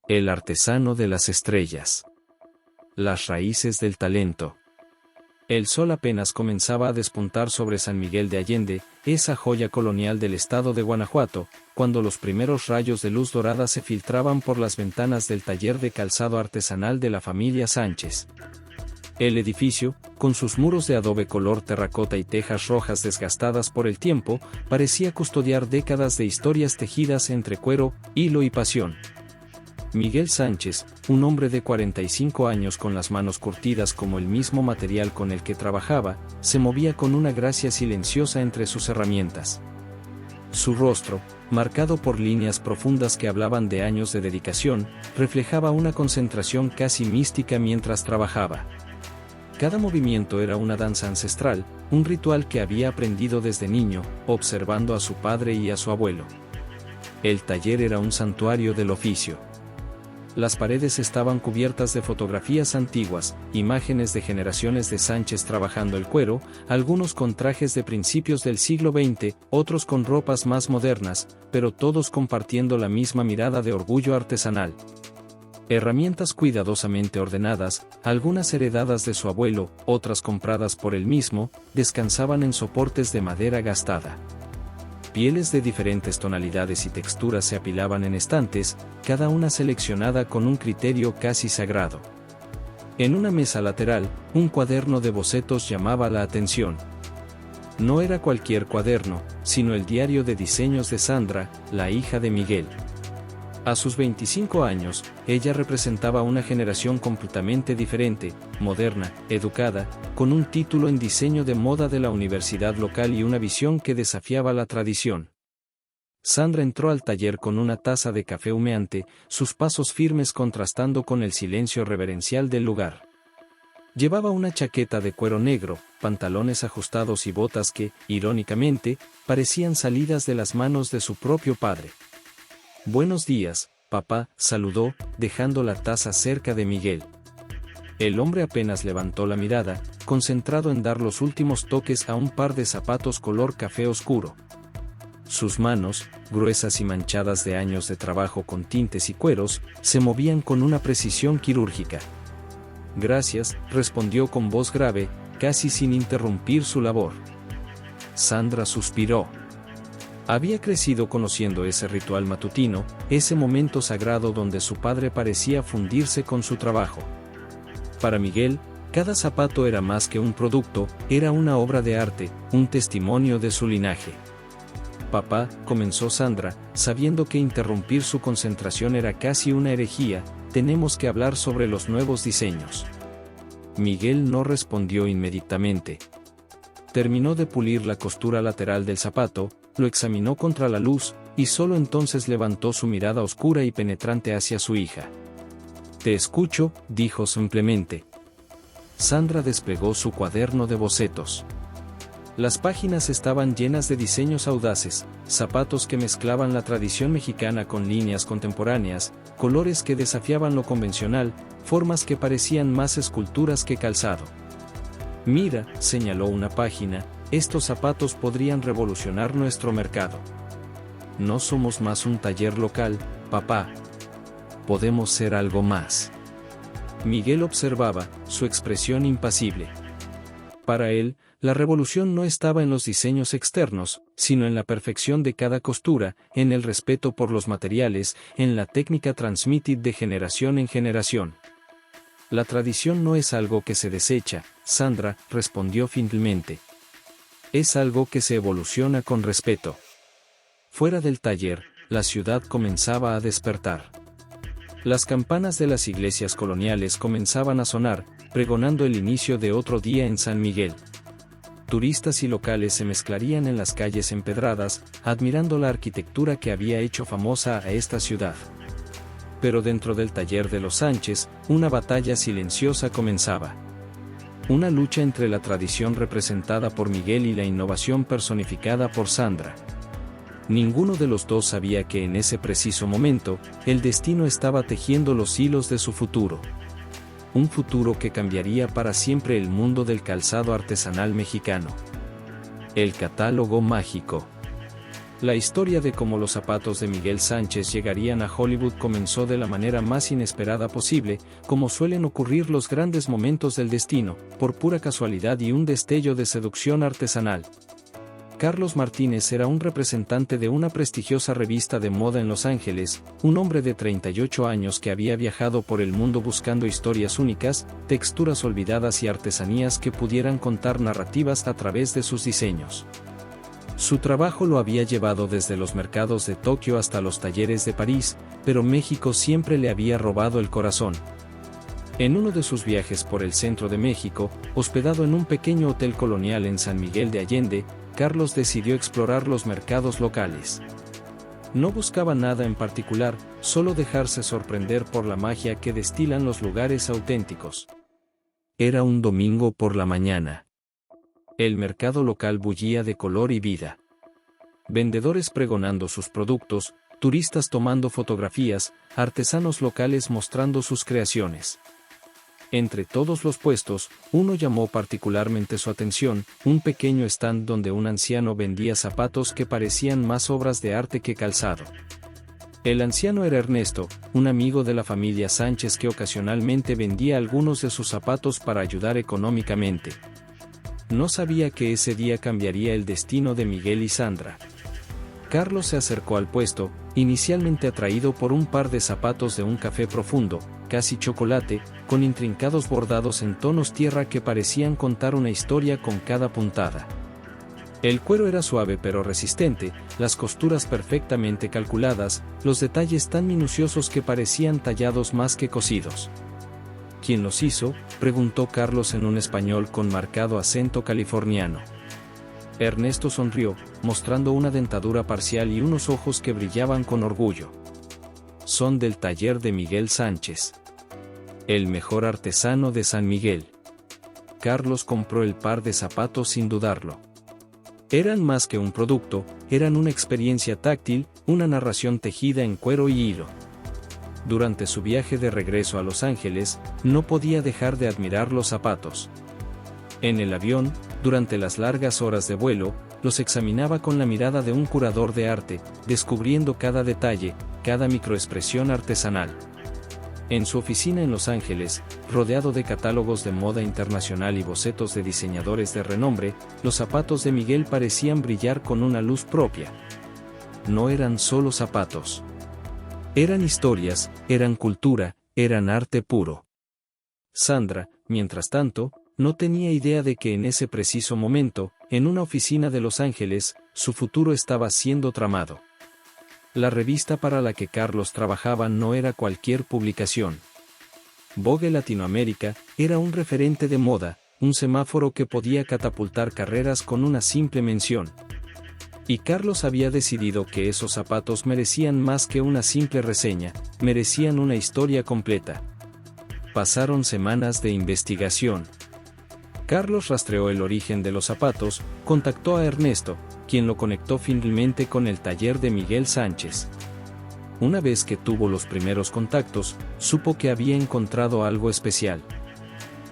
El artesano de las estrellas. Las raíces del talento. El sol apenas comenzaba a despuntar sobre San Miguel de Allende, esa joya colonial del estado de Guanajuato, cuando los primeros rayos de luz dorada se filtraban por las ventanas del taller de calzado artesanal de la familia Sánchez. El edificio, con sus muros de adobe color terracota y tejas rojas desgastadas por el tiempo, parecía custodiar décadas de historias tejidas entre cuero, hilo y pasión. Miguel Sánchez, un hombre de 45 años con las manos curtidas como el mismo material con el que trabajaba, se movía con una gracia silenciosa entre sus herramientas. Su rostro, marcado por líneas profundas que hablaban de años de dedicación, reflejaba una concentración casi mística mientras trabajaba. Cada movimiento era una danza ancestral, un ritual que había aprendido desde niño, observando a su padre y a su abuelo. El taller era un santuario del oficio. Las paredes estaban cubiertas de fotografías antiguas, imágenes de generaciones de Sánchez trabajando el cuero, algunos con trajes de principios del siglo XX, otros con ropas más modernas, pero todos compartiendo la misma mirada de orgullo artesanal. Herramientas cuidadosamente ordenadas, algunas heredadas de su abuelo, otras compradas por él mismo, descansaban en soportes de madera gastada. Pieles de diferentes tonalidades y texturas se apilaban en estantes, cada una seleccionada con un criterio casi sagrado. En una mesa lateral, un cuaderno de bocetos llamaba la atención. No era cualquier cuaderno, sino el diario de diseños de Sandra, la hija de Miguel. A sus 25 años, ella representaba una generación completamente diferente, moderna, educada, con un título en diseño de moda de la universidad local y una visión que desafiaba la tradición. Sandra entró al taller con una taza de café humeante, sus pasos firmes contrastando con el silencio reverencial del lugar. Llevaba una chaqueta de cuero negro, pantalones ajustados y botas que, irónicamente, parecían salidas de las manos de su propio padre. «Buenos días, papá», saludó, dejando la taza cerca de Miguel. El hombre apenas levantó la mirada, concentrado en dar los últimos toques a un par de zapatos color café oscuro. Sus manos, gruesas y manchadas de años de trabajo con tintes y cueros, se movían con una precisión quirúrgica. «Gracias», respondió con voz grave, casi sin interrumpir su labor. Sandra suspiró. Había crecido conociendo ese ritual matutino, ese momento sagrado donde su padre parecía fundirse con su trabajo. Para Miguel, cada zapato era más que un producto, era una obra de arte, un testimonio de su linaje. «Papá», comenzó Sandra, sabiendo que interrumpir su concentración era casi una herejía, «tenemos que hablar sobre los nuevos diseños». Miguel no respondió inmediatamente. Terminó de pulir la costura lateral del zapato, lo examinó contra la luz, y solo entonces levantó su mirada oscura y penetrante hacia su hija. «Te escucho», dijo simplemente. Sandra desplegó su cuaderno de bocetos. Las páginas estaban llenas de diseños audaces, zapatos que mezclaban la tradición mexicana con líneas contemporáneas, colores que desafiaban lo convencional, formas que parecían más esculturas que calzado. «Mira», señaló una página, «estos zapatos podrían revolucionar nuestro mercado». «No somos más un taller local, papá. Podemos ser algo más». Miguel observaba, su expresión impasible. Para él, la revolución no estaba en los diseños externos, sino en la perfección de cada costura, en el respeto por los materiales, en la técnica transmitida de generación en generación. «La tradición no es algo que se desecha», Sandra respondió finalmente. «Es algo que se evoluciona con respeto». Fuera del taller, la ciudad comenzaba a despertar. Las campanas de las iglesias coloniales comenzaban a sonar, pregonando el inicio de otro día en San Miguel. Turistas y locales se mezclarían en las calles empedradas, admirando la arquitectura que había hecho famosa a esta ciudad. Pero dentro del taller de los Sánchez, una batalla silenciosa comenzaba. Una lucha entre la tradición representada por Miguel y la innovación personificada por Sandra. Ninguno de los dos sabía que en ese preciso momento, el destino estaba tejiendo los hilos de su futuro. Un futuro que cambiaría para siempre el mundo del calzado artesanal mexicano. El catálogo mágico. La historia de cómo los zapatos de Miguel Sánchez llegarían a Hollywood comenzó de la manera más inesperada posible, como suelen ocurrir los grandes momentos del destino, por pura casualidad y un destello de seducción artesanal. Carlos Martínez era un representante de una prestigiosa revista de moda en Los Ángeles, un hombre de 38 años que había viajado por el mundo buscando historias únicas, texturas olvidadas y artesanías que pudieran contar narrativas a través de sus diseños. Su trabajo lo había llevado desde los mercados de Tokio hasta los talleres de París, pero México siempre le había robado el corazón. En uno de sus viajes por el centro de México, hospedado en un pequeño hotel colonial en San Miguel de Allende, Carlos decidió explorar los mercados locales. No buscaba nada en particular, solo dejarse sorprender por la magia que destilan los lugares auténticos. Era un domingo por la mañana. El mercado local bullía de color y vida. Vendedores pregonando sus productos, turistas tomando fotografías, artesanos locales mostrando sus creaciones. Entre todos los puestos, uno llamó particularmente su atención, un pequeño stand donde un anciano vendía zapatos que parecían más obras de arte que calzado. El anciano era Ernesto, un amigo de la familia Sánchez que ocasionalmente vendía algunos de sus zapatos para ayudar económicamente. No sabía que ese día cambiaría el destino de Miguel y Sandra. Carlos se acercó al puesto, inicialmente atraído por un par de zapatos de un café profundo, casi chocolate, con intrincados bordados en tonos tierra que parecían contar una historia con cada puntada. El cuero era suave pero resistente, las costuras perfectamente calculadas, los detalles tan minuciosos que parecían tallados más que cosidos. ¿Quién los hizo?, preguntó Carlos en un español con marcado acento californiano. Ernesto sonrió, mostrando una dentadura parcial y unos ojos que brillaban con orgullo. Son del taller de Miguel Sánchez, el mejor artesano de San Miguel. Carlos compró el par de zapatos sin dudarlo. Eran más que un producto, eran una experiencia táctil, una narración tejida en cuero y hilo. Durante su viaje de regreso a Los Ángeles, no podía dejar de admirar los zapatos. En el avión, durante las largas horas de vuelo, los examinaba con la mirada de un curador de arte, descubriendo cada detalle, cada microexpresión artesanal. En su oficina en Los Ángeles, rodeado de catálogos de moda internacional y bocetos de diseñadores de renombre, los zapatos de Miguel parecían brillar con una luz propia. No eran solo zapatos. Eran historias, eran cultura, eran arte puro. Sandra, mientras tanto, no tenía idea de que en ese preciso momento, en una oficina de Los Ángeles, su futuro estaba siendo tramado. La revista para la que Carlos trabajaba no era cualquier publicación. Vogue Latinoamérica era un referente de moda, un semáforo que podía catapultar carreras con una simple mención. Y Carlos había decidido que esos zapatos merecían más que una simple reseña, merecían una historia completa. Pasaron semanas de investigación. Carlos rastreó el origen de los zapatos, contactó a Ernesto, quien lo conectó finalmente con el taller de Miguel Sánchez. Una vez que tuvo los primeros contactos, supo que había encontrado algo especial.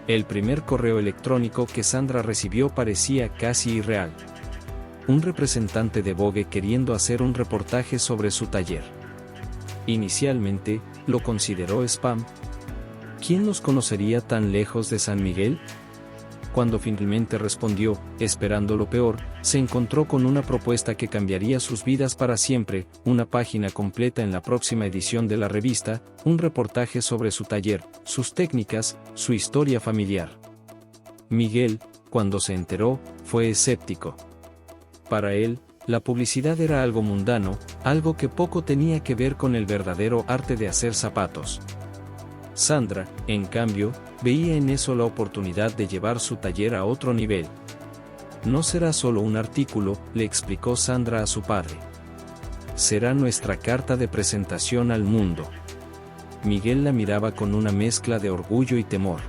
El primer correo electrónico que Sandra recibió parecía casi irreal. Un representante de Vogue queriendo hacer un reportaje sobre su taller. Inicialmente, lo consideró spam. ¿Quién los conocería tan lejos de San Miguel? Cuando finalmente respondió, esperando lo peor, se encontró con una propuesta que cambiaría sus vidas para siempre, una página completa en la próxima edición de la revista, un reportaje sobre su taller, sus técnicas, su historia familiar. Miguel, cuando se enteró, fue escéptico. Para él, la publicidad era algo mundano, algo que poco tenía que ver con el verdadero arte de hacer zapatos. Sandra, en cambio, veía en eso la oportunidad de llevar su taller a otro nivel. No será solo un artículo, le explicó Sandra a su padre. Será nuestra carta de presentación al mundo. Miguel la miraba con una mezcla de orgullo y temor.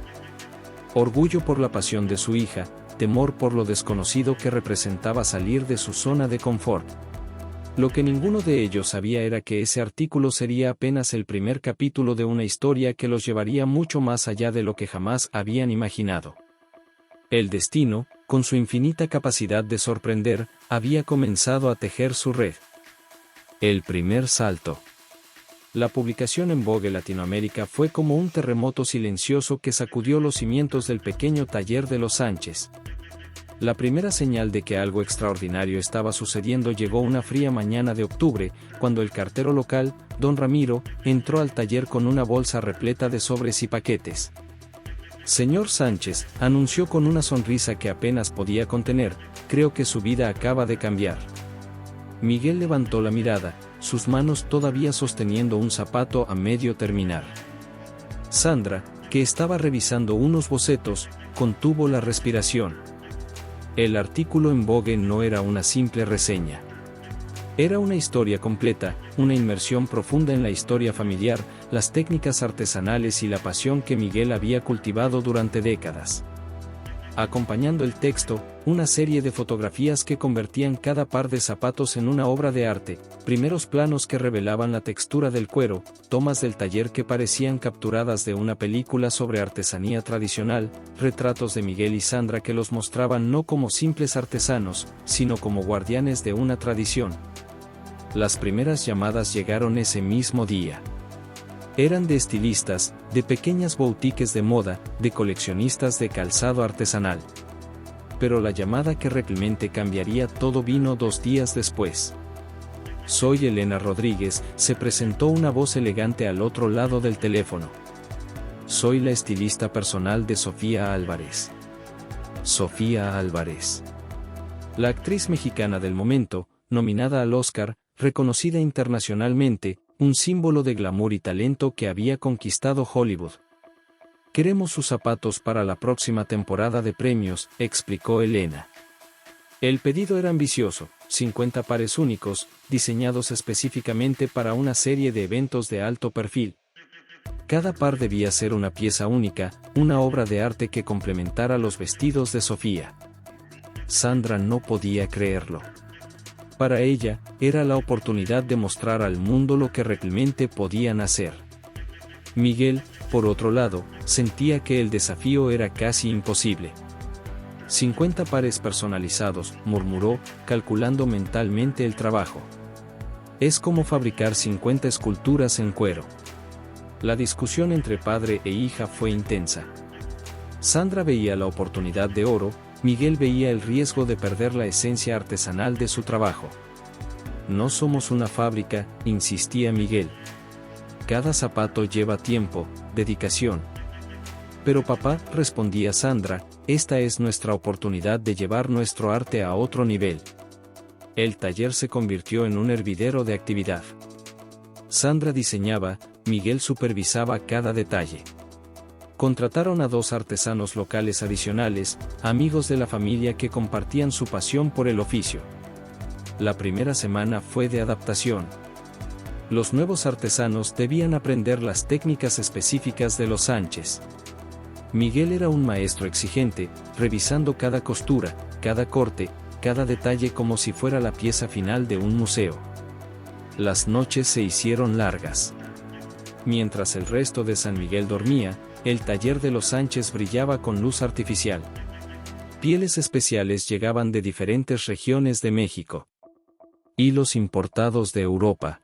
Orgullo por la pasión de su hija, temor por lo desconocido que representaba salir de su zona de confort. Lo que ninguno de ellos sabía era que ese artículo sería apenas el primer capítulo de una historia que los llevaría mucho más allá de lo que jamás habían imaginado. El destino, con su infinita capacidad de sorprender, había comenzado a tejer su red. El primer salto. La publicación en Vogue Latinoamérica fue como un terremoto silencioso que sacudió los cimientos del pequeño taller de los Sánchez. La primera señal de que algo extraordinario estaba sucediendo llegó una fría mañana de octubre, cuando el cartero local, don Ramiro, entró al taller con una bolsa repleta de sobres y paquetes. Señor Sánchez, anunció con una sonrisa que apenas podía contener, creo que su vida acaba de cambiar. Miguel levantó la mirada, sus manos todavía sosteniendo un zapato a medio terminar. Sandra, que estaba revisando unos bocetos, contuvo la respiración. El artículo en Vogue no era una simple reseña. Era una historia completa, una inmersión profunda en la historia familiar, las técnicas artesanales y la pasión que Miguel había cultivado durante décadas. Acompañando el texto, una serie de fotografías que convertían cada par de zapatos en una obra de arte, primeros planos que revelaban la textura del cuero, tomas del taller que parecían capturadas de una película sobre artesanía tradicional, retratos de Miguel y Sandra que los mostraban no como simples artesanos, sino como guardianes de una tradición. Las primeras llamadas llegaron ese mismo día. Eran de estilistas, de pequeñas boutiques de moda, de coleccionistas de calzado artesanal. Pero la llamada que realmente cambiaría todo vino 2 días después. Soy Elena Rodríguez, se presentó una voz elegante al otro lado del teléfono. Soy la estilista personal de Sofía Álvarez. Sofía Álvarez. La actriz mexicana del momento, nominada al Oscar, reconocida internacionalmente, un símbolo de glamour y talento que había conquistado Hollywood. Queremos sus zapatos para la próxima temporada de premios, explicó Elena. El pedido era ambicioso, 50 pares únicos, diseñados específicamente para una serie de eventos de alto perfil. Cada par debía ser una pieza única, una obra de arte que complementara los vestidos de Sofía. Sandra no podía creerlo. Para ella, era la oportunidad de mostrar al mundo lo que realmente podían hacer. Miguel, por otro lado, sentía que el desafío era casi imposible. 50 pares personalizados, murmuró, calculando mentalmente el trabajo. Es como fabricar 50 esculturas en cuero. La discusión entre padre e hija fue intensa. Sandra veía la oportunidad de oro, Miguel veía el riesgo de perder la esencia artesanal de su trabajo. No somos una fábrica, insistía Miguel. Cada zapato lleva tiempo, dedicación. Pero papá, respondía Sandra, esta es nuestra oportunidad de llevar nuestro arte a otro nivel. El taller se convirtió en un hervidero de actividad. Sandra diseñaba, Miguel supervisaba cada detalle. Contrataron a 2 artesanos locales adicionales, amigos de la familia que compartían su pasión por el oficio. La primera semana fue de adaptación. Los nuevos artesanos debían aprender las técnicas específicas de los Sánchez. Miguel era un maestro exigente, revisando cada costura, cada corte, cada detalle como si fuera la pieza final de un museo. Las noches se hicieron largas. Mientras el resto de San Miguel dormía, el taller de los Sánchez brillaba con luz artificial. Pieles especiales llegaban de diferentes regiones de México. Hilos importados de Europa.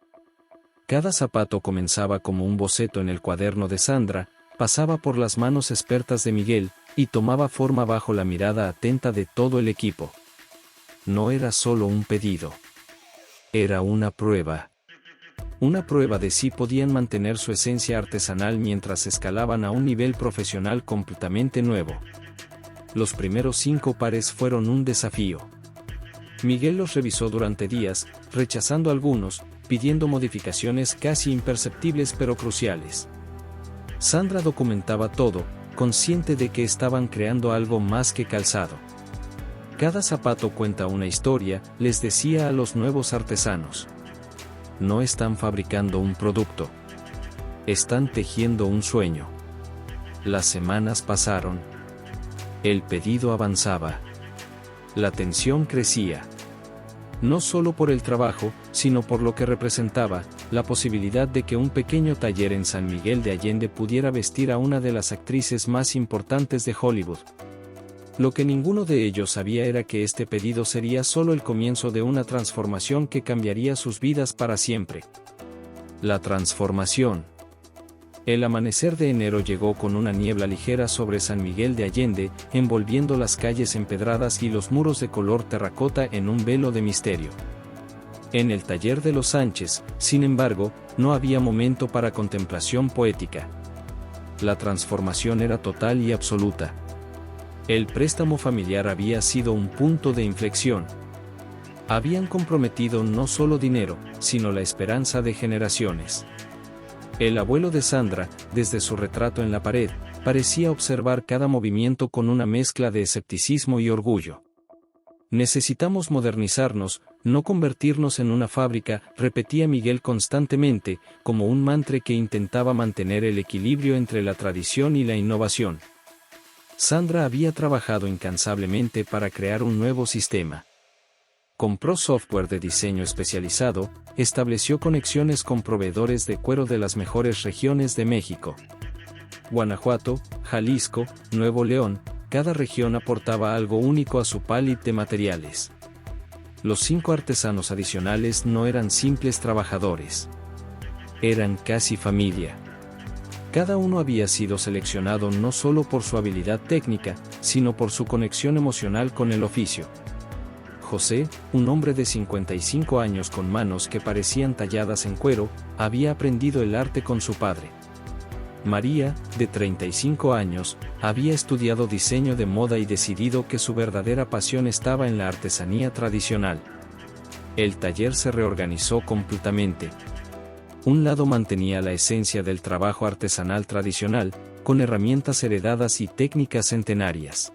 Cada zapato comenzaba como un boceto en el cuaderno de Sandra, pasaba por las manos expertas de Miguel, y tomaba forma bajo la mirada atenta de todo el equipo. No era solo un pedido. Era una prueba. Una prueba de si podían mantener su esencia artesanal mientras escalaban a un nivel profesional completamente nuevo. Los primeros 5 pares fueron un desafío. Miguel los revisó durante días, rechazando algunos, pidiendo modificaciones casi imperceptibles pero cruciales. Sandra documentaba todo, consciente de que estaban creando algo más que calzado. Cada zapato cuenta una historia, les decía a los nuevos artesanos. No están fabricando un producto. Están tejiendo un sueño. Las semanas pasaron. El pedido avanzaba. La tensión crecía. No solo por el trabajo, sino por lo que representaba, la posibilidad de que un pequeño taller en San Miguel de Allende pudiera vestir a una de las actrices más importantes de Hollywood. Lo que ninguno de ellos sabía era que este pedido sería solo el comienzo de una transformación que cambiaría sus vidas para siempre. La transformación. El amanecer de enero llegó con una niebla ligera sobre San Miguel de Allende, envolviendo las calles empedradas y los muros de color terracota en un velo de misterio. En el taller de los Sánchez, sin embargo, no había momento para contemplación poética. La transformación era total y absoluta. El préstamo familiar había sido un punto de inflexión. Habían comprometido no solo dinero, sino la esperanza de generaciones. El abuelo de Sandra, desde su retrato en la pared, parecía observar cada movimiento con una mezcla de escepticismo y orgullo. Necesitamos modernizarnos, no convertirnos en una fábrica, repetía Miguel constantemente, como un mantra que intentaba mantener el equilibrio entre la tradición y la innovación. Sandra había trabajado incansablemente para crear un nuevo sistema. Compró software de diseño especializado, estableció conexiones con proveedores de cuero de las mejores regiones de México. Guanajuato, Jalisco, Nuevo León, cada región aportaba algo único a su palette de materiales. Los 5 artesanos adicionales no eran simples trabajadores. Eran casi familia. Cada uno había sido seleccionado no solo por su habilidad técnica, sino por su conexión emocional con el oficio. José, un hombre de 55 años con manos que parecían talladas en cuero, había aprendido el arte con su padre. María, de 35 años, había estudiado diseño de moda y decidido que su verdadera pasión estaba en la artesanía tradicional. El taller se reorganizó completamente. Un lado mantenía la esencia del trabajo artesanal tradicional, con herramientas heredadas y técnicas centenarias.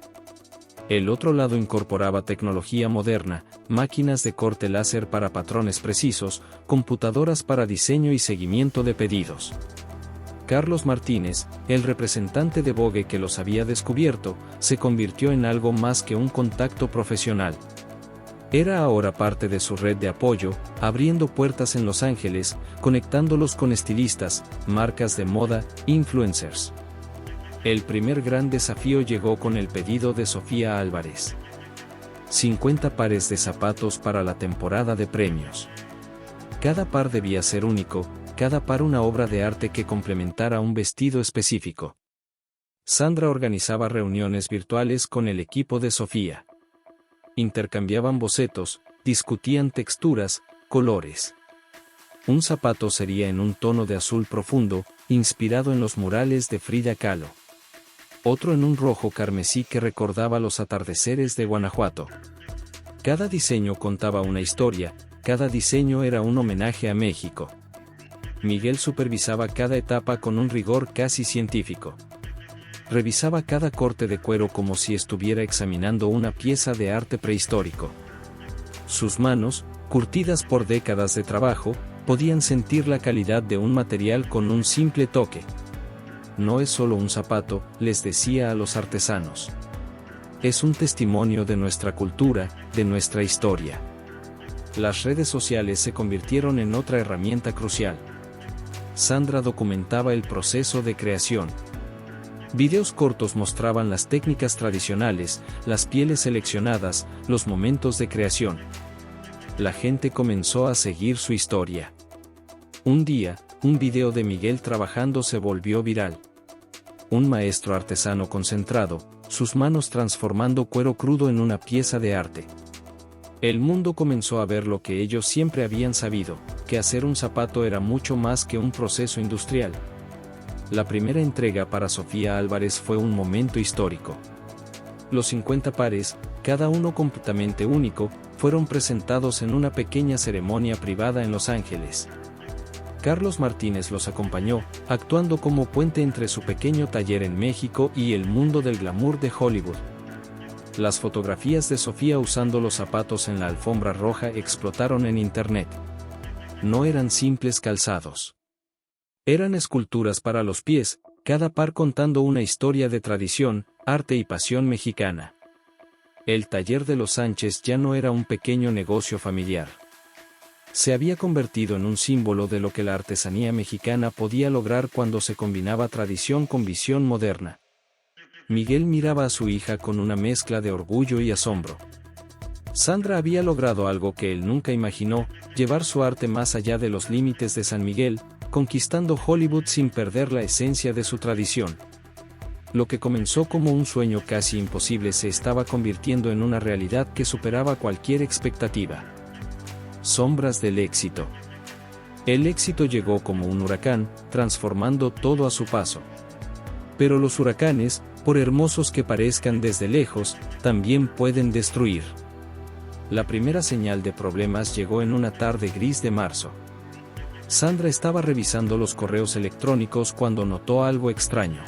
El otro lado incorporaba tecnología moderna, máquinas de corte láser para patrones precisos, computadoras para diseño y seguimiento de pedidos. Carlos Martínez, el representante de Vogue que los había descubierto, se convirtió en algo más que un contacto profesional. Era ahora parte de su red de apoyo, abriendo puertas en Los Ángeles, conectándolos con estilistas, marcas de moda, influencers. El primer gran desafío llegó con el pedido de Sofía Álvarez. 50 pares de zapatos para la temporada de premios. Cada par debía ser único, cada par una obra de arte que complementara un vestido específico. Sandra organizaba reuniones virtuales con el equipo de Sofía. Intercambiaban bocetos, discutían texturas, colores. Un zapato sería en un tono de azul profundo, inspirado en los murales de Frida Kahlo. Otro en un rojo carmesí que recordaba los atardeceres de Guanajuato. Cada diseño contaba una historia, cada diseño era un homenaje a México. Miguel supervisaba cada etapa con un rigor casi científico. Revisaba cada corte de cuero como si estuviera examinando una pieza de arte prehistórico. Sus manos, curtidas por décadas de trabajo, podían sentir la calidad de un material con un simple toque. No es solo un zapato, les decía a los artesanos. Es un testimonio de nuestra cultura, de nuestra historia. Las redes sociales se convirtieron en otra herramienta crucial. Sandra documentaba el proceso de creación. Videos cortos mostraban las técnicas tradicionales, las pieles seleccionadas, los momentos de creación. La gente comenzó a seguir su historia. Un día, un video de Miguel trabajando se volvió viral. Un maestro artesano concentrado, sus manos transformando cuero crudo en una pieza de arte. El mundo comenzó a ver lo que ellos siempre habían sabido, que hacer un zapato era mucho más que un proceso industrial. La primera entrega para Sofía Álvarez fue un momento histórico. Los 50 pares, cada uno completamente único, fueron presentados en una pequeña ceremonia privada en Los Ángeles. Carlos Martínez los acompañó, actuando como puente entre su pequeño taller en México y el mundo del glamour de Hollywood. Las fotografías de Sofía usando los zapatos en la alfombra roja explotaron en internet. No eran simples calzados. Eran esculturas para los pies, cada par contando una historia de tradición, arte y pasión mexicana. El taller de los Sánchez ya no era un pequeño negocio familiar. Se había convertido en un símbolo de lo que la artesanía mexicana podía lograr cuando se combinaba tradición con visión moderna. Miguel miraba a su hija con una mezcla de orgullo y asombro. Sandra había logrado algo que él nunca imaginó, llevar su arte más allá de los límites de San Miguel, conquistando Hollywood sin perder la esencia de su tradición. Lo que comenzó como un sueño casi imposible se estaba convirtiendo en una realidad que superaba cualquier expectativa. Sombras del éxito. El éxito llegó como un huracán, transformando todo a su paso. Pero los huracanes, por hermosos que parezcan desde lejos, también pueden destruir. La primera señal de problemas llegó en una tarde gris de marzo. Sandra estaba revisando los correos electrónicos cuando notó algo extraño.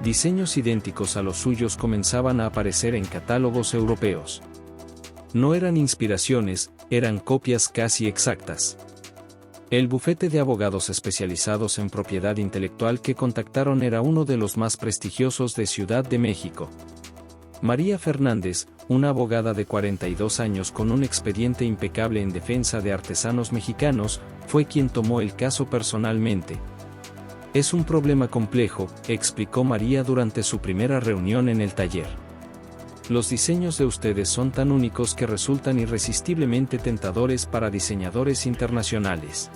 Diseños idénticos a los suyos comenzaban a aparecer en catálogos europeos. No eran inspiraciones, eran copias casi exactas. El bufete de abogados especializados en propiedad intelectual que contactaron era uno de los más prestigiosos de Ciudad de México. María Fernández, una abogada de 42 años con un expediente impecable en defensa de artesanos mexicanos, fue quien tomó el caso personalmente. Es un problema complejo, explicó María durante su primera reunión en el taller. Los diseños de ustedes son tan únicos que resultan irresistiblemente tentadores para diseñadores internacionales.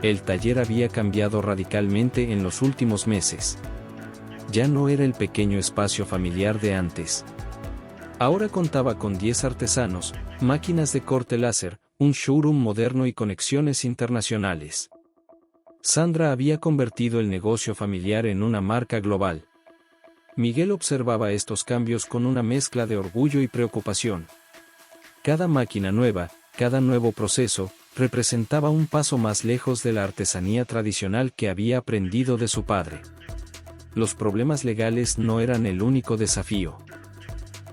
El taller había cambiado radicalmente en los últimos meses. Ya no era el pequeño espacio familiar de antes. Ahora contaba con 10 artesanos, máquinas de corte láser, un showroom moderno y conexiones internacionales. Sandra había convertido el negocio familiar en una marca global. Miguel observaba estos cambios con una mezcla de orgullo y preocupación. Cada máquina nueva, cada nuevo proceso, representaba un paso más lejos de la artesanía tradicional que había aprendido de su padre. Los problemas legales no eran el único desafío.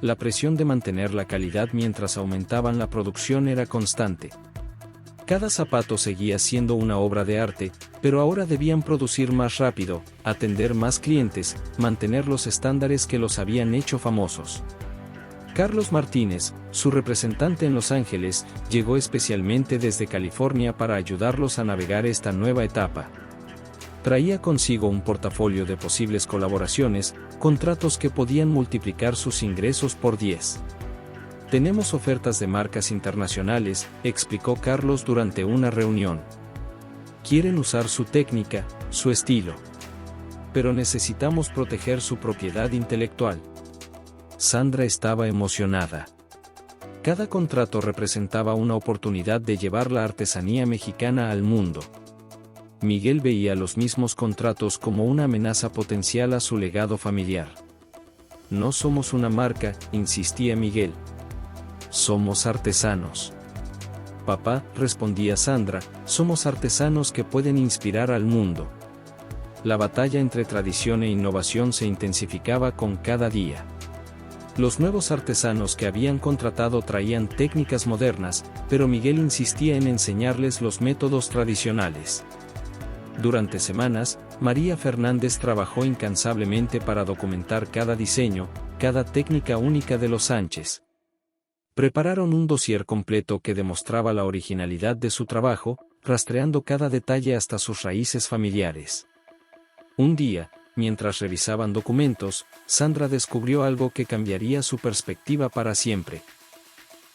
La presión de mantener la calidad mientras aumentaban la producción era constante. Cada zapato seguía siendo una obra de arte, pero ahora debían producir más rápido, atender más clientes, mantener los estándares que los habían hecho famosos. Carlos Martínez, su representante en Los Ángeles, llegó especialmente desde California para ayudarlos a navegar esta nueva etapa. Traía consigo un portafolio de posibles colaboraciones, contratos que podían multiplicar sus ingresos por 10. Tenemos ofertas de marcas internacionales, explicó Carlos durante una reunión. Quieren usar su técnica, su estilo. Pero necesitamos proteger su propiedad intelectual. Sandra estaba emocionada. Cada contrato representaba una oportunidad de llevar la artesanía mexicana al mundo. Miguel veía los mismos contratos como una amenaza potencial a su legado familiar. No somos una marca, insistía Miguel. Somos artesanos. Papá, respondía Sandra, somos artesanos que pueden inspirar al mundo. La batalla entre tradición e innovación se intensificaba con cada día. Los nuevos artesanos que habían contratado traían técnicas modernas, pero Miguel insistía en enseñarles los métodos tradicionales. Durante semanas, María Fernández trabajó incansablemente para documentar cada diseño, cada técnica única de los Sánchez. Prepararon un dossier completo que demostraba la originalidad de su trabajo, rastreando cada detalle hasta sus raíces familiares. Un día, mientras revisaban documentos, Sandra descubrió algo que cambiaría su perspectiva para siempre.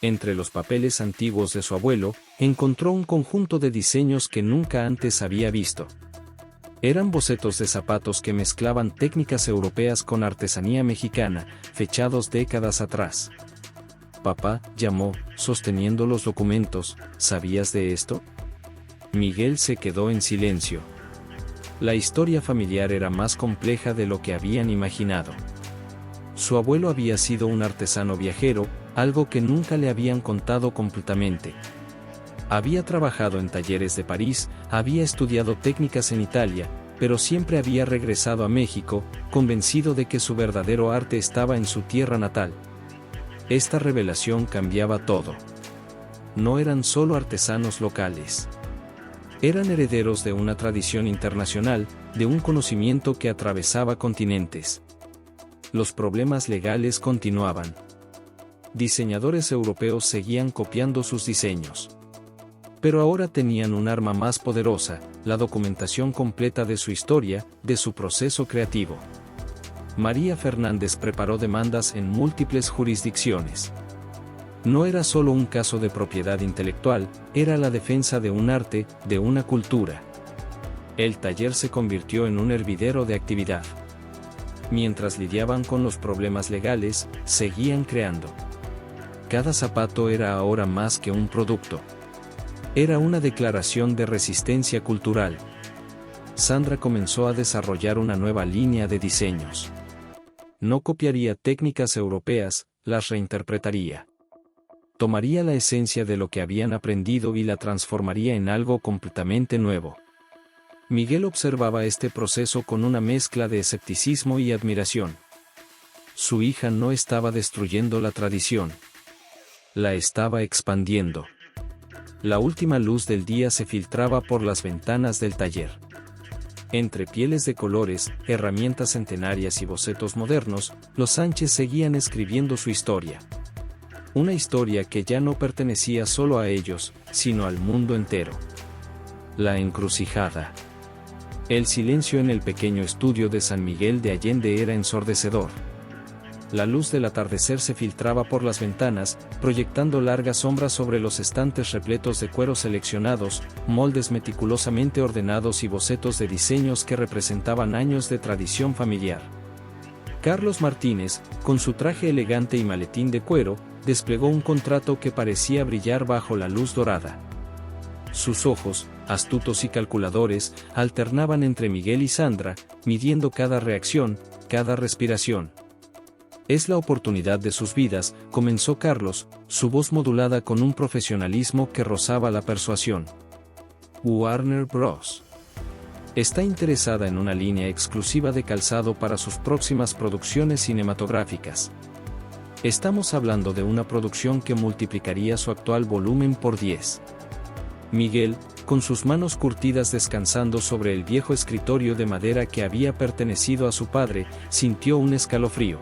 Entre los papeles antiguos de su abuelo, encontró un conjunto de diseños que nunca antes había visto. Eran bocetos de zapatos que mezclaban técnicas europeas con artesanía mexicana, fechados décadas atrás. Papá, llamó, sosteniendo los documentos, ¿sabías de esto? Miguel se quedó en silencio. La historia familiar era más compleja de lo que habían imaginado. Su abuelo había sido un artesano viajero, algo que nunca le habían contado completamente. Había trabajado en talleres de París, había estudiado técnicas en Italia, pero siempre había regresado a México, convencido de que su verdadero arte estaba en su tierra natal. Esta revelación cambiaba todo. No eran solo artesanos locales. Eran herederos de una tradición internacional, de un conocimiento que atravesaba continentes. Los problemas legales continuaban. Diseñadores europeos seguían copiando sus diseños. Pero ahora tenían un arma más poderosa, la documentación completa de su historia, de su proceso creativo. María Fernández preparó demandas en múltiples jurisdicciones. No era solo un caso de propiedad intelectual, era la defensa de un arte, de una cultura. El taller se convirtió en un hervidero de actividad. Mientras lidiaban con los problemas legales, seguían creando. Cada zapato era ahora más que un producto. Era una declaración de resistencia cultural. Sandra comenzó a desarrollar una nueva línea de diseños. No copiaría técnicas europeas, las reinterpretaría. Tomaría la esencia de lo que habían aprendido y la transformaría en algo completamente nuevo. Miguel observaba este proceso con una mezcla de escepticismo y admiración. Su hija no estaba destruyendo la tradición. La estaba expandiendo. La última luz del día se filtraba por las ventanas del taller. Entre pieles de colores, herramientas centenarias y bocetos modernos, los Sánchez seguían escribiendo su historia. Una historia que ya no pertenecía solo a ellos, sino al mundo entero. La encrucijada. El silencio en el pequeño estudio de San Miguel de Allende era ensordecedor. La luz del atardecer se filtraba por las ventanas, proyectando largas sombras sobre los estantes repletos de cueros seleccionados, moldes meticulosamente ordenados y bocetos de diseños que representaban años de tradición familiar. Carlos Martínez, con su traje elegante y maletín de cuero, desplegó un contrato que parecía brillar bajo la luz dorada. Sus ojos, astutos y calculadores, alternaban entre Miguel y Sandra, midiendo cada reacción, cada respiración. Es la oportunidad de sus vidas, comenzó Carlos, su voz modulada con un profesionalismo que rozaba la persuasión. Warner Bros. Está interesada en una línea exclusiva de calzado para sus próximas producciones cinematográficas. Estamos hablando de una producción que multiplicaría su actual volumen por 10. Miguel, con sus manos curtidas descansando sobre el viejo escritorio de madera que había pertenecido a su padre, sintió un escalofrío.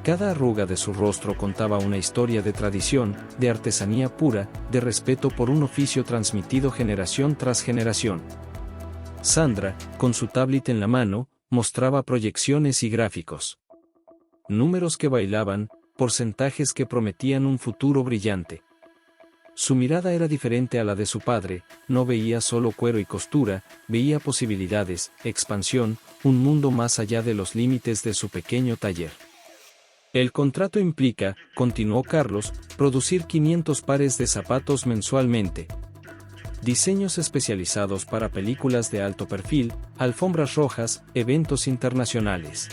Cada arruga de su rostro contaba una historia de tradición, de artesanía pura, de respeto por un oficio transmitido generación tras generación. Sandra, con su tablet en la mano, mostraba proyecciones y gráficos. Números que bailaban, porcentajes que prometían un futuro brillante. Su mirada era diferente a la de su padre, no veía solo cuero y costura, veía posibilidades, expansión, un mundo más allá de los límites de su pequeño taller. El contrato implica, continuó Carlos, producir 500 pares de zapatos mensualmente. Diseños especializados para películas de alto perfil, alfombras rojas, eventos internacionales.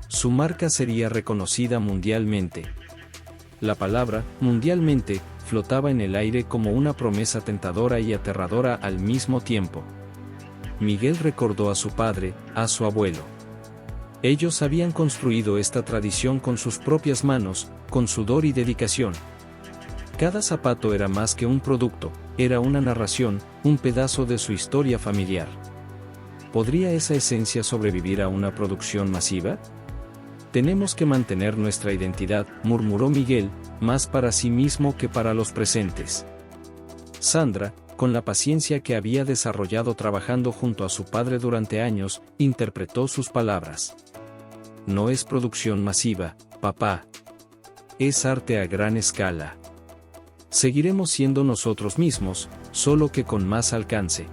Su marca sería reconocida mundialmente. La palabra, mundialmente, flotaba en el aire como una promesa tentadora y aterradora al mismo tiempo. Miguel recordó a su padre, a su abuelo. Ellos habían construido esta tradición con sus propias manos, con sudor y dedicación. Cada zapato era más que un producto, era una narración, un pedazo de su historia familiar. ¿Podría esa esencia sobrevivir a una producción masiva? Tenemos que mantener nuestra identidad, murmuró Miguel, más para sí mismo que para los presentes. Sandra, con la paciencia que había desarrollado trabajando junto a su padre durante años, interpretó sus palabras. No es producción masiva, papá. Es arte a gran escala. Seguiremos siendo nosotros mismos, solo que con más alcance.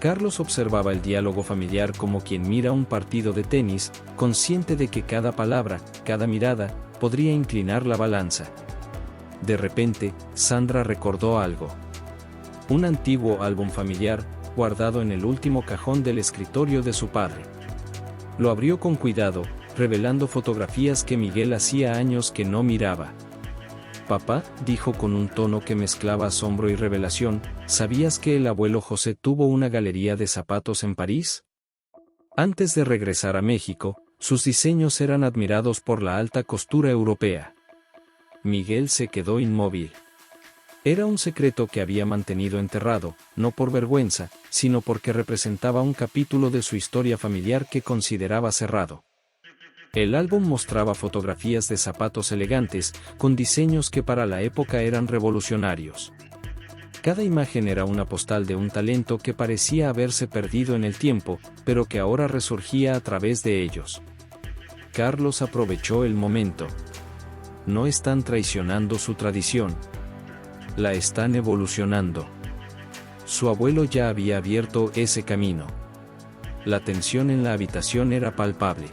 Carlos observaba el diálogo familiar como quien mira un partido de tenis, consciente de que cada palabra, cada mirada, podría inclinar la balanza. De repente, Sandra recordó algo. Un antiguo álbum familiar, guardado en el último cajón del escritorio de su padre. Lo abrió con cuidado, revelando fotografías que Miguel hacía años que no miraba. Papá, dijo con un tono que mezclaba asombro y revelación, ¿sabías que el abuelo José tuvo una galería de zapatos en París? Antes de regresar a México, sus diseños eran admirados por la alta costura europea. Miguel se quedó inmóvil. Era un secreto que había mantenido enterrado, no por vergüenza, sino porque representaba un capítulo de su historia familiar que consideraba cerrado. El álbum mostraba fotografías de zapatos elegantes, con diseños que para la época eran revolucionarios. Cada imagen era una postal de un talento que parecía haberse perdido en el tiempo, pero que ahora resurgía a través de ellos. Carlos aprovechó el momento. No están traicionando su tradición. La están evolucionando. Su abuelo ya había abierto ese camino. La tensión en la habitación era palpable.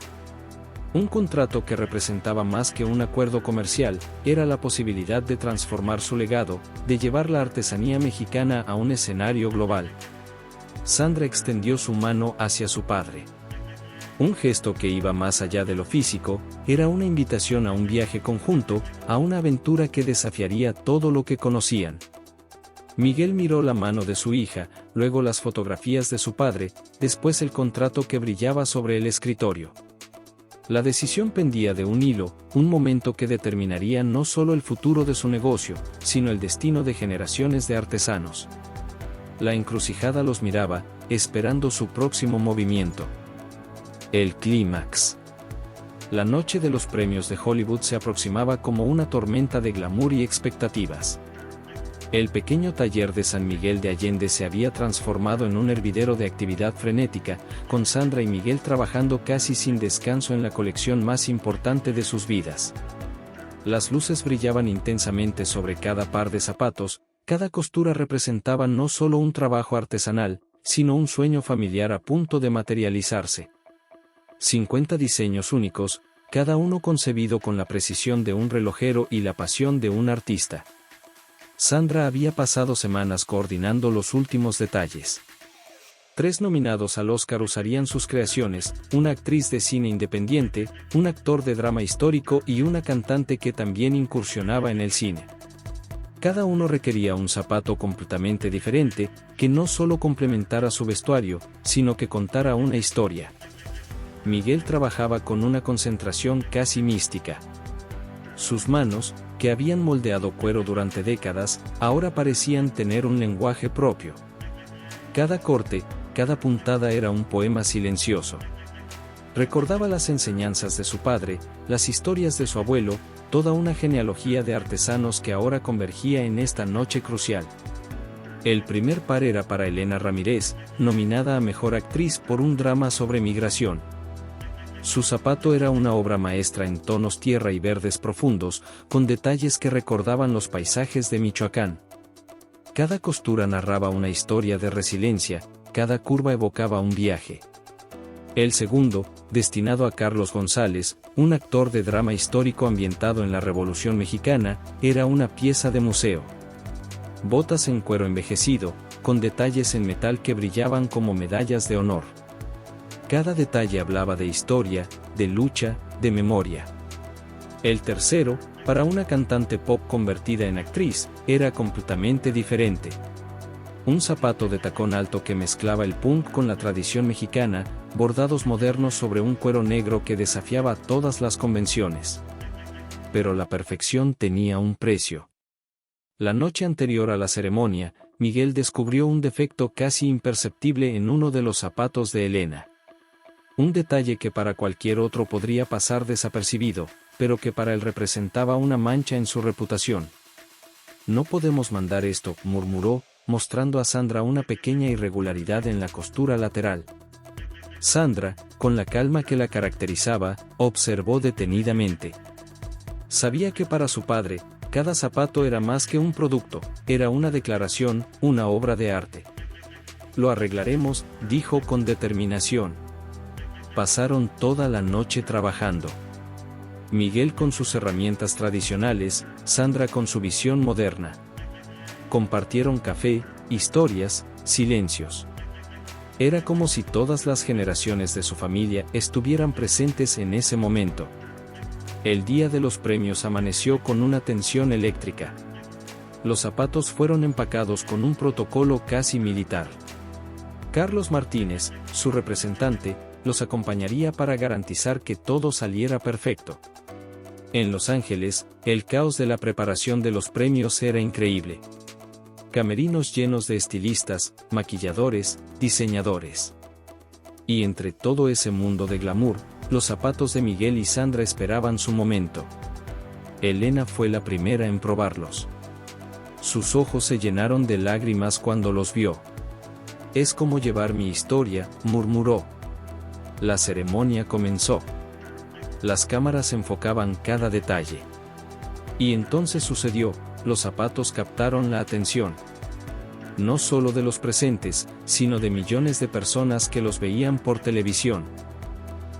Un contrato que representaba más que un acuerdo comercial, era la posibilidad de transformar su legado, de llevar la artesanía mexicana a un escenario global. Sandra extendió su mano hacia su padre. Un gesto que iba más allá de lo físico, era una invitación a un viaje conjunto, a una aventura que desafiaría todo lo que conocían. Miguel miró la mano de su hija, luego las fotografías de su padre, después el contrato que brillaba sobre el escritorio. La decisión pendía de un hilo, un momento que determinaría no solo el futuro de su negocio, sino el destino de generaciones de artesanos. La encrucijada los miraba, esperando su próximo movimiento. El clímax. La noche de los premios de Hollywood se aproximaba como una tormenta de glamour y expectativas. El pequeño taller de San Miguel de Allende se había transformado en un hervidero de actividad frenética, con Sandra y Miguel trabajando casi sin descanso en la colección más importante de sus vidas. Las luces brillaban intensamente sobre cada par de zapatos, cada costura representaba no solo un trabajo artesanal, sino un sueño familiar a punto de materializarse. 50 diseños únicos, cada uno concebido con la precisión de un relojero y la pasión de un artista. Sandra había pasado semanas coordinando los últimos detalles. 3 nominados al Oscar usarían sus creaciones, una actriz de cine independiente, un actor de drama histórico y una cantante que también incursionaba en el cine. Cada uno requería un zapato completamente diferente, que no solo complementara su vestuario, sino que contara una historia. Miguel trabajaba con una concentración casi mística. Sus manos, que habían moldeado cuero durante décadas, ahora parecían tener un lenguaje propio. Cada corte, cada puntada era un poema silencioso. Recordaba las enseñanzas de su padre, las historias de su abuelo, toda una genealogía de artesanos que ahora convergía en esta noche crucial. El primer par era para Elena Ramírez, nominada a Mejor Actriz por un drama sobre migración. Su zapato era una obra maestra en tonos tierra y verdes profundos, con detalles que recordaban los paisajes de Michoacán. Cada costura narraba una historia de resiliencia, cada curva evocaba un viaje. El segundo, destinado a Carlos González, un actor de drama histórico ambientado en la Revolución Mexicana, era una pieza de museo. Botas en cuero envejecido, con detalles en metal que brillaban como medallas de honor. Cada detalle hablaba de historia, de lucha, de memoria. El tercero, para una cantante pop convertida en actriz, era completamente diferente. Un zapato de tacón alto que mezclaba el punk con la tradición mexicana, bordados modernos sobre un cuero negro que desafiaba todas las convenciones. Pero la perfección tenía un precio. La noche anterior a la ceremonia, Miguel descubrió un defecto casi imperceptible en uno de los zapatos de Elena. Un detalle que para cualquier otro podría pasar desapercibido, pero que para él representaba una mancha en su reputación. No podemos mandar esto, murmuró, mostrando a Sandra una pequeña irregularidad en la costura lateral. Sandra, con la calma que la caracterizaba, observó detenidamente. Sabía que para su padre, cada zapato era más que un producto, era una declaración, una obra de arte. Lo arreglaremos, dijo con determinación. Pasaron toda la noche trabajando. Miguel con sus herramientas tradicionales, Sandra con su visión moderna. Compartieron café, historias, silencios. Era como si todas las generaciones de su familia estuvieran presentes en ese momento. El día de los premios amaneció con una tensión eléctrica. Los zapatos fueron empacados con un protocolo casi militar. Carlos Martínez, su representante, los acompañaría para garantizar que todo saliera perfecto. En Los Ángeles, el caos de la preparación de los premios era increíble. Camerinos llenos de estilistas, maquilladores, diseñadores. Y entre todo ese mundo de glamour, los zapatos de Miguel y Sandra esperaban su momento. Elena fue la primera en probarlos. Sus ojos se llenaron de lágrimas cuando los vio. «Es como llevar mi historia», murmuró. La ceremonia comenzó. Las cámaras enfocaban cada detalle. Y entonces sucedió, los zapatos captaron la atención. No solo de los presentes, sino de millones de personas que los veían por televisión.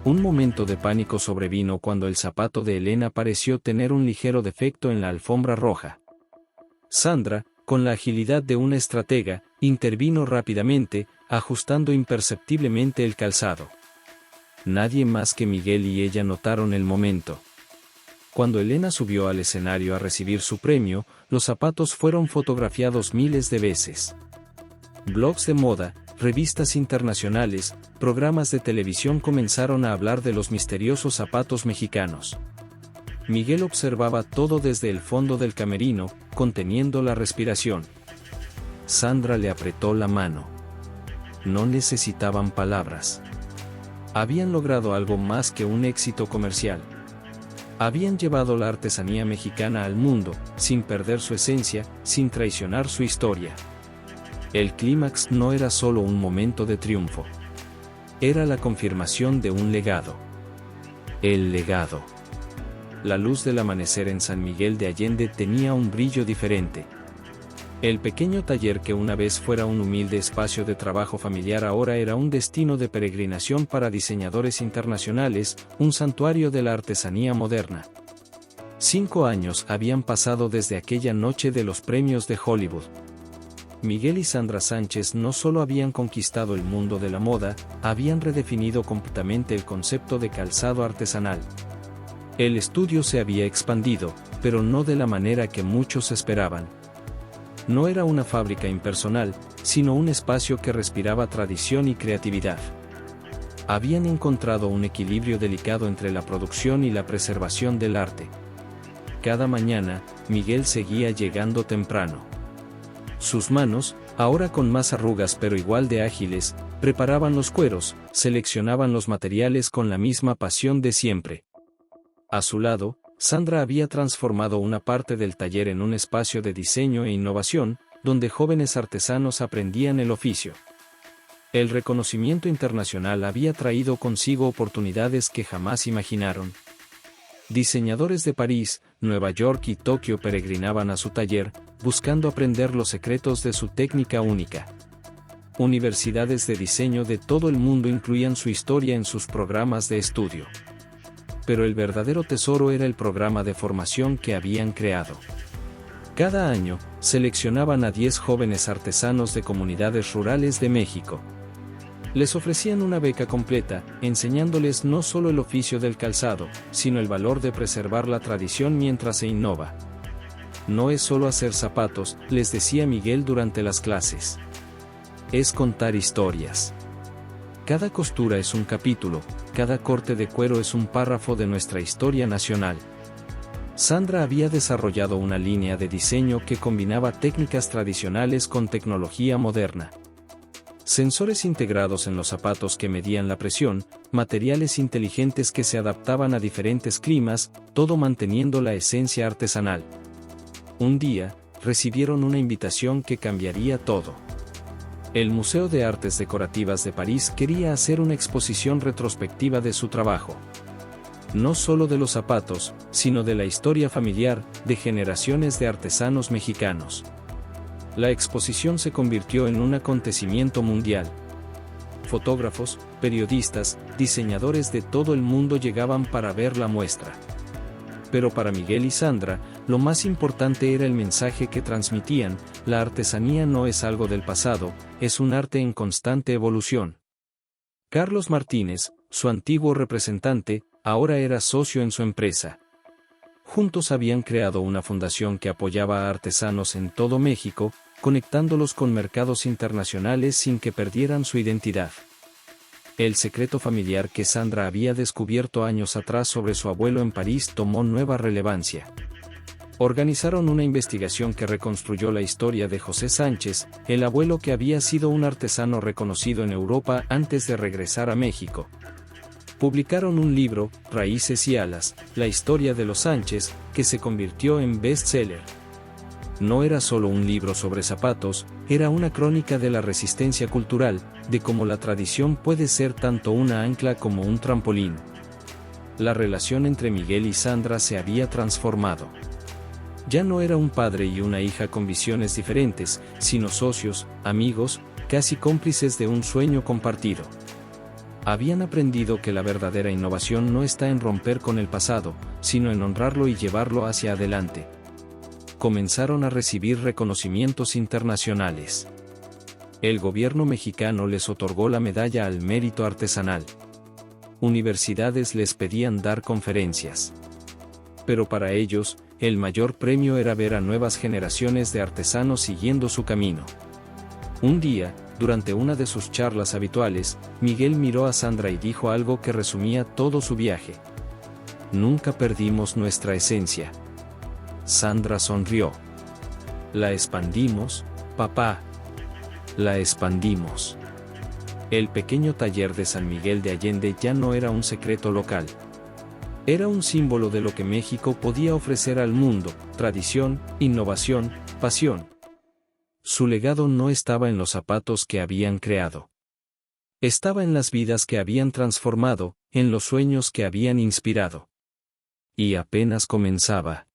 Un momento de pánico sobrevino cuando el zapato de Elena pareció tener un ligero defecto en la alfombra roja. Sandra, con la agilidad de una estratega, intervino rápidamente, ajustando imperceptiblemente el calzado. Nadie más que Miguel y ella notaron el momento. Cuando Elena subió al escenario a recibir su premio, los zapatos fueron fotografiados miles de veces. Blogs de moda, revistas internacionales, programas de televisión comenzaron a hablar de los misteriosos zapatos mexicanos. Miguel observaba todo desde el fondo del camerino, conteniendo la respiración. Sandra le apretó la mano. No necesitaban palabras. Habían logrado algo más que un éxito comercial. Habían llevado la artesanía mexicana al mundo, sin perder su esencia, sin traicionar su historia. El clímax no era solo un momento de triunfo. Era la confirmación de un legado. El legado. La luz del amanecer en San Miguel de Allende tenía un brillo diferente. El pequeño taller que una vez fuera un humilde espacio de trabajo familiar ahora era un destino de peregrinación para diseñadores internacionales, un santuario de la artesanía moderna. 5 años habían pasado desde aquella noche de los premios de Hollywood. Miguel y Sandra Sánchez no solo habían conquistado el mundo de la moda, habían redefinido completamente el concepto de calzado artesanal. El estudio se había expandido, pero no de la manera que muchos esperaban. No era una fábrica impersonal, sino un espacio que respiraba tradición y creatividad. Habían encontrado un equilibrio delicado entre la producción y la preservación del arte. Cada mañana, Miguel seguía llegando temprano. Sus manos, ahora con más arrugas pero igual de ágiles, preparaban los cueros, seleccionaban los materiales con la misma pasión de siempre. A su lado, Sandra había transformado una parte del taller en un espacio de diseño e innovación, donde jóvenes artesanos aprendían el oficio. El reconocimiento internacional había traído consigo oportunidades que jamás imaginaron. Diseñadores de París, Nueva York y Tokio peregrinaban a su taller, buscando aprender los secretos de su técnica única. Universidades de diseño de todo el mundo incluían su historia en sus programas de estudio. Pero el verdadero tesoro era el programa de formación que habían creado. Cada año, seleccionaban a 10 jóvenes artesanos de comunidades rurales de México. Les ofrecían una beca completa, enseñándoles no solo el oficio del calzado, sino el valor de preservar la tradición mientras se innova. No es solo hacer zapatos, les decía Miguel durante las clases. Es contar historias. Cada costura es un capítulo, cada corte de cuero es un párrafo de nuestra historia nacional. Sandra había desarrollado una línea de diseño que combinaba técnicas tradicionales con tecnología moderna. Sensores integrados en los zapatos que medían la presión, materiales inteligentes que se adaptaban a diferentes climas, todo manteniendo la esencia artesanal. Un día, recibieron una invitación que cambiaría todo. El Museo de Artes Decorativas de París quería hacer una exposición retrospectiva de su trabajo. No solo de los zapatos, sino de la historia familiar, de generaciones de artesanos mexicanos. La exposición se convirtió en un acontecimiento mundial. Fotógrafos, periodistas, diseñadores de todo el mundo llegaban para ver la muestra. Pero para Miguel y Sandra, lo más importante era el mensaje que transmitían: la artesanía no es algo del pasado, es un arte en constante evolución. Carlos Martínez, su antiguo representante, ahora era socio en su empresa. Juntos habían creado una fundación que apoyaba a artesanos en todo México, conectándolos con mercados internacionales sin que perdieran su identidad. El secreto familiar que Sandra había descubierto años atrás sobre su abuelo en París tomó nueva relevancia. Organizaron una investigación que reconstruyó la historia de José Sánchez, el abuelo que había sido un artesano reconocido en Europa antes de regresar a México. Publicaron un libro, Raíces y Alas, la historia de los Sánchez, que se convirtió en bestseller. No era solo un libro sobre zapatos, era una crónica de la resistencia cultural, de cómo la tradición puede ser tanto una ancla como un trampolín. La relación entre Miguel y Sandra se había transformado. Ya no era un padre y una hija con visiones diferentes, sino socios, amigos, casi cómplices de un sueño compartido. Habían aprendido que la verdadera innovación no está en romper con el pasado, sino en honrarlo y llevarlo hacia adelante. Comenzaron a recibir reconocimientos internacionales. El gobierno mexicano les otorgó la medalla al mérito artesanal. Universidades les pedían dar conferencias. Pero para ellos, el mayor premio era ver a nuevas generaciones de artesanos siguiendo su camino. Un día, durante una de sus charlas habituales, Miguel miró a Sandra y dijo algo que resumía todo su viaje. Nunca perdimos nuestra esencia. Sandra sonrió. La expandimos, papá. La expandimos. El pequeño taller de San Miguel de Allende ya no era un secreto local. Era un símbolo de lo que México podía ofrecer al mundo: tradición, innovación, pasión. Su legado no estaba en los zapatos que habían creado. Estaba en las vidas que habían transformado, en los sueños que habían inspirado. Y apenas comenzaba.